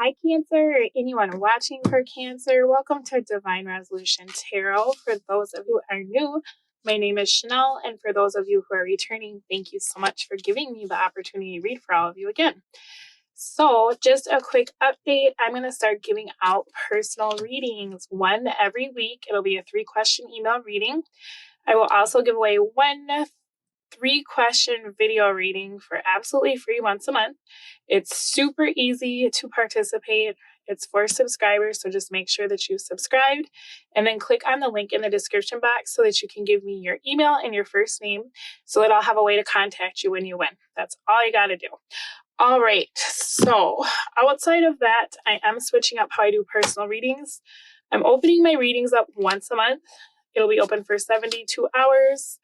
Hi, Cancer, or anyone watching for Cancer. Welcome to Divine Resolution Tarot. For those of you who are new, my name is Chanel, and for those of you who are returning, thank you so much for giving me the opportunity to read for all of you again. So, just a quick update. I'm going to start giving out personal readings, one every week. It'll be a 3-question email reading. I will also give away one 3-question video reading for absolutely free once a month. It's super easy to participate. It's for subscribers, so just make sure that you subscribed and then click on the link in the description box so that you can give me your email and your first name so that I'll have a way to contact you when you win. That's all you got to do. All right, so outside of that, I am switching up how I do personal readings. I'm opening my readings up once a month. It'll be open for 72 hours.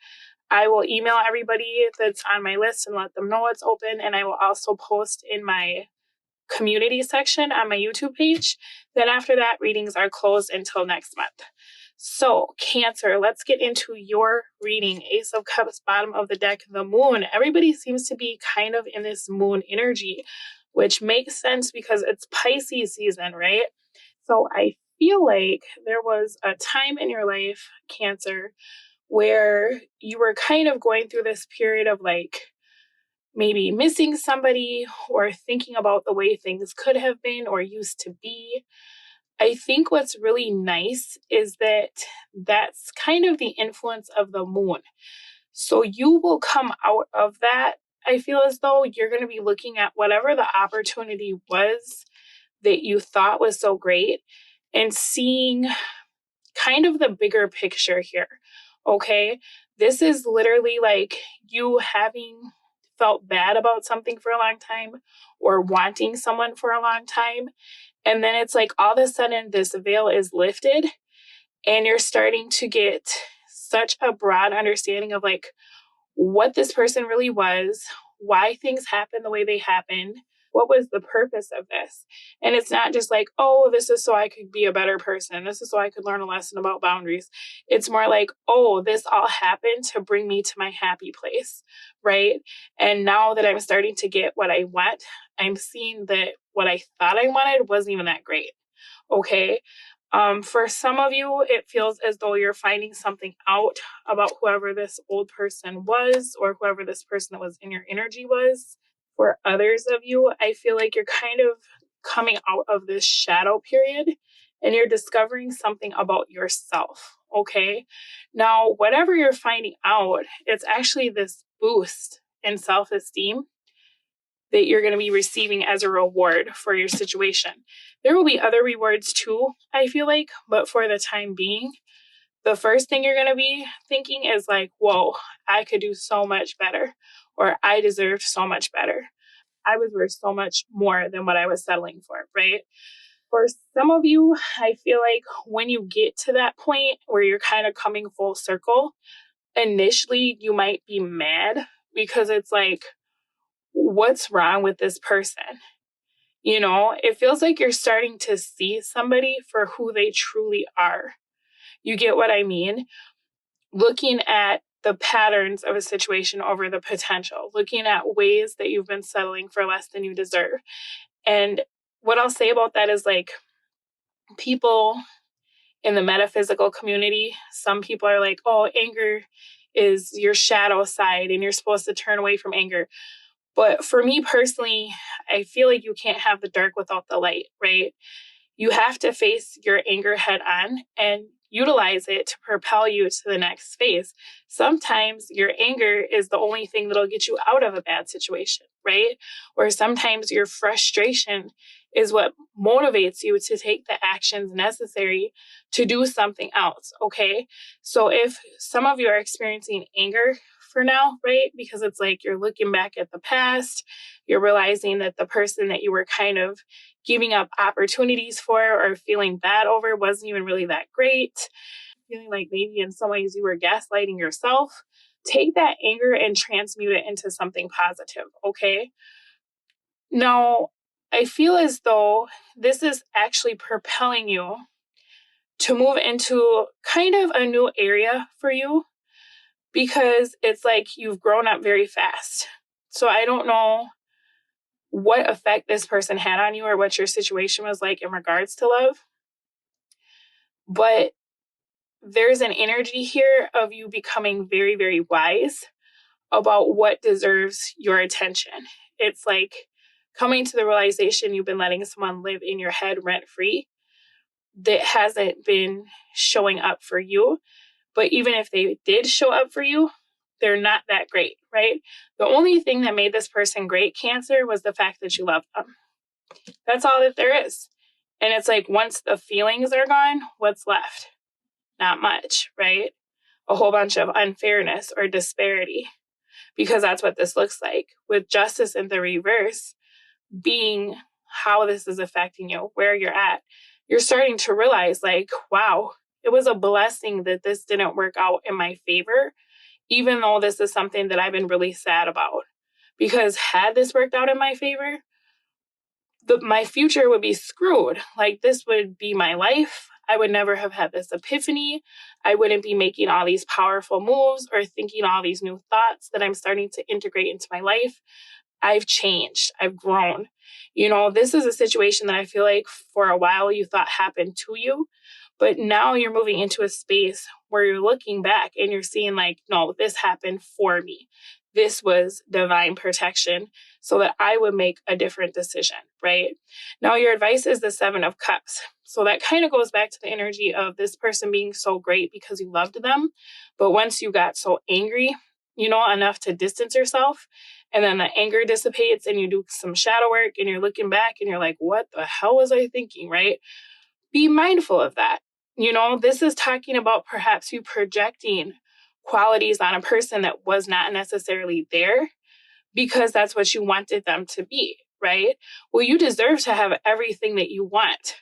I will email everybody that's on my list and let them know it's open. And I will also post in my community section on my YouTube page. Then after that, readings are closed until next month. So, Cancer, let's get into your reading. Ace of Cups, bottom of the deck, the moon. Everybody seems to be kind of in this moon energy, which makes sense because it's Pisces season, right? So I feel like there was a time in your life, Cancer, where you were kind of going through this period of like maybe missing somebody or thinking about the way things could have been or used to be. I think what's really nice is that that's kind of the influence of the moon. So you will come out of that. I feel as though you're going to be looking at whatever the opportunity was that you thought was so great and seeing kind of the bigger picture here. Okay. This is literally like you having felt bad about something for a long time or wanting someone for a long time. And then it's like all of a sudden this veil is lifted and you're starting to get such a broad understanding of like what this person really was, why things happened the way they happened, what was the purpose of this. And it's not just like, oh, this is so I could be a better person. This is so I could learn a lesson about boundaries. It's more like, oh, this all happened to bring me to my happy place, right? And now that I'm starting to get what I want, I'm seeing that what I thought I wanted wasn't even that great, okay? For some of you, it feels as though you're finding something out about whoever this old person was or whoever this person that was in your energy was. For others of you, I feel like you're kind of coming out of this shadow period and you're discovering something about yourself, okay? Now, whatever you're finding out, it's actually this boost in self-esteem that you're going to be receiving as a reward for your situation. There will be other rewards too, I feel like, but for the time being, the first thing you're going to be thinking is like, whoa, I could do so much better, or I deserved so much better. I was worth so much more than what I was settling for, right? For some of you, I feel like when you get to that point where you're kind of coming full circle, initially you might be mad because it's like, what's wrong with this person? You know, it feels like you're starting to see somebody for who they truly are. You get what I mean? Looking at the patterns of a situation over the potential, looking at ways that you've been settling for less than you deserve. And what I'll say about that is like people in the metaphysical community, some people are like, oh, anger is your shadow side and you're supposed to turn away from anger. But for me personally, I feel like you can't have the dark without the light, right? You have to face your anger head on and utilize it to propel you to the next phase. Sometimes your anger is the only thing that'll get you out of a bad situation, right? Or sometimes your frustration is what motivates you to take the actions necessary to do something else, okay? So if some of you are experiencing anger for now, right? Because it's like you're looking back at the past, you're realizing that the person that you were kind of giving up opportunities for or feeling bad over wasn't even really that great, feeling like maybe in some ways you were gaslighting yourself, take that anger and transmute it into something positive, okay? Now, I feel as though this is actually propelling you to move into kind of a new area for you because it's like you've grown up very fast. So I don't know what effect this person had on you or what your situation was like in regards to love. But there's an energy here of you becoming very, very wise about what deserves your attention. It's like coming to the realization you've been letting someone live in your head rent free that hasn't been showing up for you. But even if they did show up for you, they're not that great, right? The only thing that made this person great, Cancer, was the fact that you loved them. That's all that there is. And it's like once the feelings are gone, what's left? Not much, right? A whole bunch of unfairness or disparity, because that's what this looks like. With justice in the reverse being how this is affecting you, where you're at, you're starting to realize like, wow, it was a blessing that this didn't work out in my favor, even though this is something that I've been really sad about. Because had this worked out in my favor, my future would be screwed. Like, this would be my life. I would never have had this epiphany. I wouldn't be making all these powerful moves or thinking all these new thoughts that I'm starting to integrate into my life. I've changed. I've grown. This is a situation that I feel like for a while you thought happened to you, but now you're moving into a space where you're looking back and you're seeing like, no, this happened for me. This was divine protection so that I would make a different decision, right? Now, your advice is the 7 of Cups. So that kind of goes back to the energy of this person being so great because you loved them. But once you got so angry, enough to distance yourself, and then the anger dissipates and you do some shadow work and you're looking back and you're like, what the hell was I thinking, right? Be mindful of that. This is talking about perhaps you projecting qualities on a person that was not necessarily there because that's what you wanted them to be, right? Well, you deserve to have everything that you want,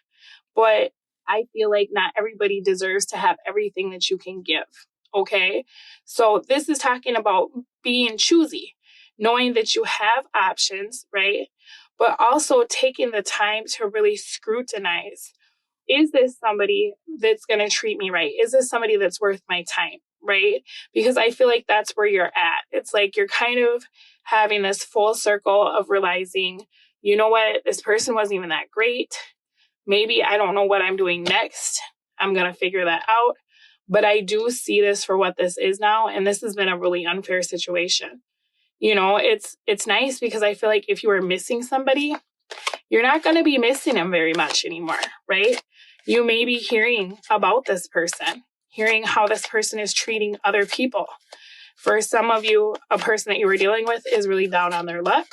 but I feel like not everybody deserves to have everything that you can give, okay? So this is talking about being choosy, knowing that you have options, right? But also taking the time to really scrutinize, is this somebody that's going to treat me right? Is this somebody that's worth my time? Right? Because I feel like that's where you're at. It's like you're kind of having this full circle of realizing, you know what? This person wasn't even that great. Maybe I don't know what I'm doing next. I'm going to figure that out. But I do see this for what this is now. And this has been a really unfair situation. It's nice because I feel like if you were missing somebody, you're not going to be missing them very much anymore, right? You may be hearing about this person, hearing how this person is treating other people. For some of you, a person that you were dealing with is really down on their luck.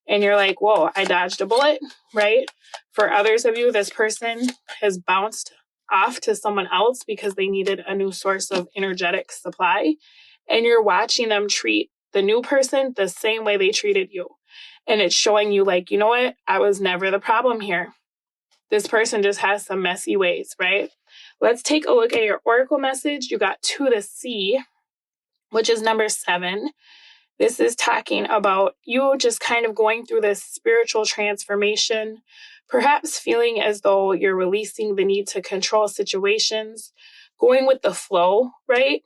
And you're like, whoa, I dodged a bullet, right? For others of you, this person has bounced off to someone else because they needed a new source of energetic supply. And you're watching them treat the new person the same way they treated you. And it's showing you like, you know what? I was never the problem here. This person just has some messy ways, right? Let's take a look at your oracle message. You got to the Sea, which is number 7. This is talking about you just kind of going through this spiritual transformation, perhaps feeling as though you're releasing the need to control situations, going with the flow, right?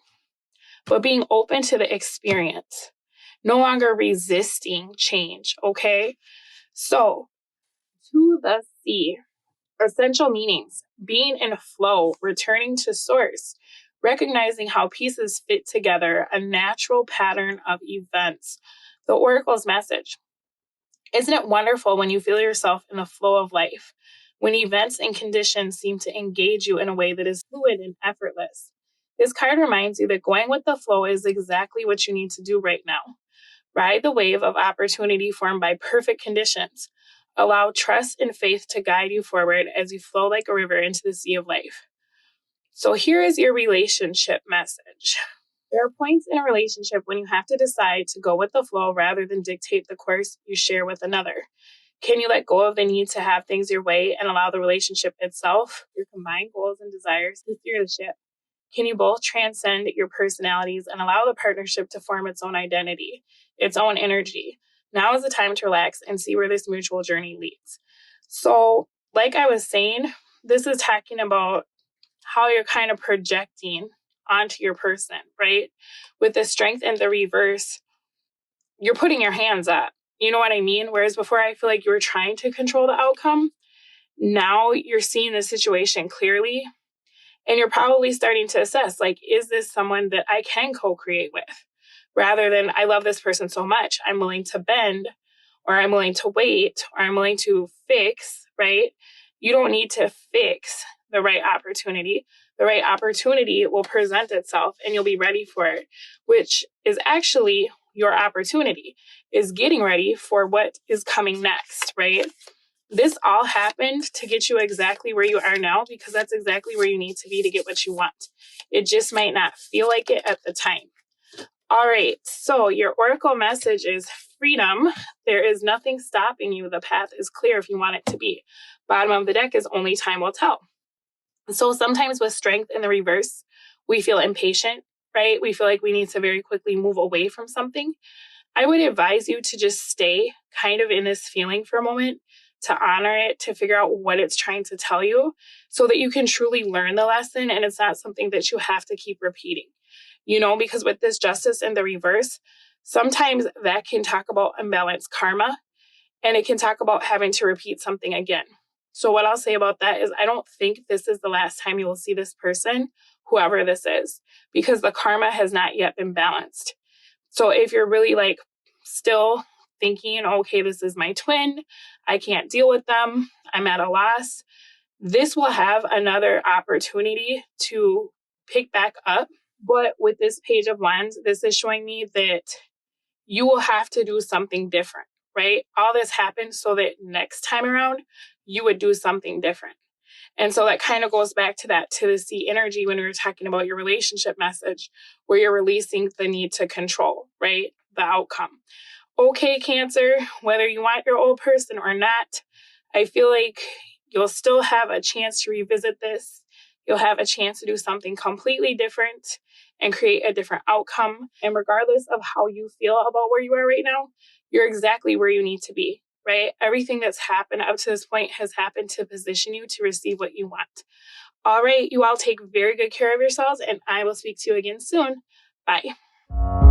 But being open to the experience, no longer resisting change, okay? So, to the Sea, essential meanings: being in flow, returning to source, recognizing how pieces fit together, a natural pattern of events. The Oracle's message: isn't it wonderful when you feel yourself in the flow of life, when events and conditions seem to engage you in a way that is fluid and effortless? This card reminds you that going with the flow is exactly what you need to do right now. Ride the wave of opportunity formed by perfect conditions. Allow trust and faith to guide you forward as you flow like a river into the sea of life. So here is your relationship message. There are points in a relationship when you have to decide to go with the flow rather than dictate the course you share with another. Can you let go of the need to have things your way and allow the relationship itself, your combined goals and desires, to steer the ship? Can you both transcend your personalities and allow the partnership to form its own identity, its own energy? Now is the time to relax and see where this mutual journey leads. So, like I was saying, this is talking about how you're kind of projecting onto your person, right? With the strength and the reverse, you're putting your hands up. You know what I mean? Whereas before, I feel like you were trying to control the outcome. Now you're seeing the situation clearly, and you're probably starting to assess, like, is this someone that I can co-create with? Rather than, I love this person so much, I'm willing to bend, or I'm willing to wait, or I'm willing to fix, right? You don't need to fix the right opportunity. The right opportunity will present itself and you'll be ready for it, which is actually your opportunity, is getting ready for what is coming next, right? This all happened to get you exactly where you are now, because that's exactly where you need to be to get what you want. It just might not feel like it at the time. All right, so your oracle message is freedom. There is nothing stopping you. The path is clear if you want it to be. Bottom of the deck is only time will tell. So sometimes with strength in the reverse, we feel impatient, right? We feel like we need to very quickly move away from something. I would advise you to just stay kind of in this feeling for a moment, to honor it, to figure out what it's trying to tell you so that you can truly learn the lesson and it's not something that you have to keep repeating. You know, because with this justice in the reverse, sometimes that can talk about imbalanced karma, and it can talk about having to repeat something again. So what I'll say about that is I don't think this is the last time you will see this person, whoever this is, because the karma has not yet been balanced. So if you're really like still thinking, okay, this is my twin, I can't deal with them, I'm at a loss, this will have another opportunity to pick back up. But with this Page of Wands, this is showing me that you will have to do something different, right? All this happened so that next time around, you would do something different. And so that kind of goes back to that to the sea energy when we were talking about your relationship message, where you're releasing the need to control, right? The outcome. Okay, Cancer, whether you want your old person or not, I feel like you'll still have a chance to revisit this. You'll have a chance to do something completely different and create a different outcome. And regardless of how you feel about where you are right now, you're exactly where you need to be, right? Everything that's happened up to this point has happened to position you to receive what you want. All right, you all take very good care of yourselves, and I will speak to you again soon. Bye.